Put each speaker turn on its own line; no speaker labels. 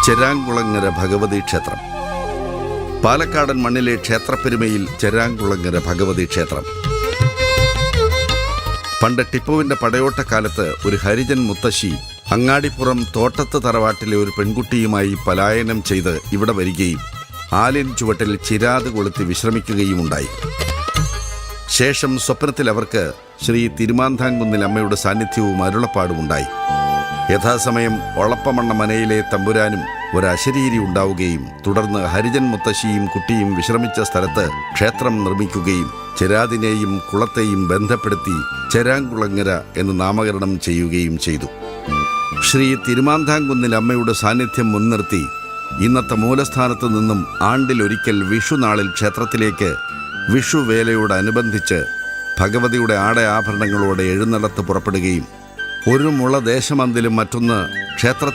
ചെരാംകുളങ്ങര ഭഗവതി ക്ഷേത്രം. പാലക്കാടൻ മണ്ണിലെ ക്ഷേത്രപ്പെരുമയിൽ ചെരാംകുളങ്ങര ഭഗവതി ക്ഷേത്രം. പണ്ട് ടിപ്പുവിന്റെ പടയോട്ടക്കാലത്ത് ഒരു ഹരിജൻ മുത്തശ്ശി അങ്ങാടിപ്പുറം തോട്ടത്ത് തറവാട്ടിലെ ഒരു പെൺകുട്ടിയുമായി പലായനം ചെയ്ത് ഇവിടെ വരികയും ആലിൻ ചുവട്ടിൽ ചിരാത് കൊളുത്തി വിശ്രമിക്കുകയുമുണ്ടായി. ശേഷം സ്വപ്നത്തിൽ അവർക്ക് ശ്രീ തിരുമാന്താംകുന്നിൽ അമ്മയുടെ സാന്നിധ്യവും അരുളപ്പാടുമുണ്ടായി. യഥാസമയം ഒളപ്പമണ്ണ മനയിലെ തമ്പുരാനും ഒരശരീരി ഉണ്ടാവുകയും തുടർന്ന് ഹരിജൻ മുത്തശ്ശിയും കുട്ടിയും വിശ്രമിച്ച സ്ഥലത്ത് ക്ഷേത്രം നിർമ്മിക്കുകയും ചിരാതിനെയും കുളത്തെയും ബന്ധപ്പെടുത്തി ചെരാംകുളങ്ങര എന്ന് നാമകരണം ചെയ്യുകയും ചെയ്തു. ശ്രീ തിരുമാന്താംകുന്നിൽ അമ്മയുടെ സാന്നിധ്യം മുൻനിർത്തി ഇന്നത്തെ മൂലസ്ഥാനത്തു നിന്നും ആണ്ടിലൊരിക്കൽ വിഷുനാളിൽ ക്ഷേത്രത്തിലേക്ക് വിഷുവേലയോടനുബന്ധിച്ച് ഭഗവതിയുടെ ആടയാഭരണങ്ങളോടെ എഴുന്നള്ളത്ത് പുറപ്പെടുകയും ഒരു മുള ദേശമന്തിലും മറ്റൊന്ന് ക്ഷേത്രത്തിൽ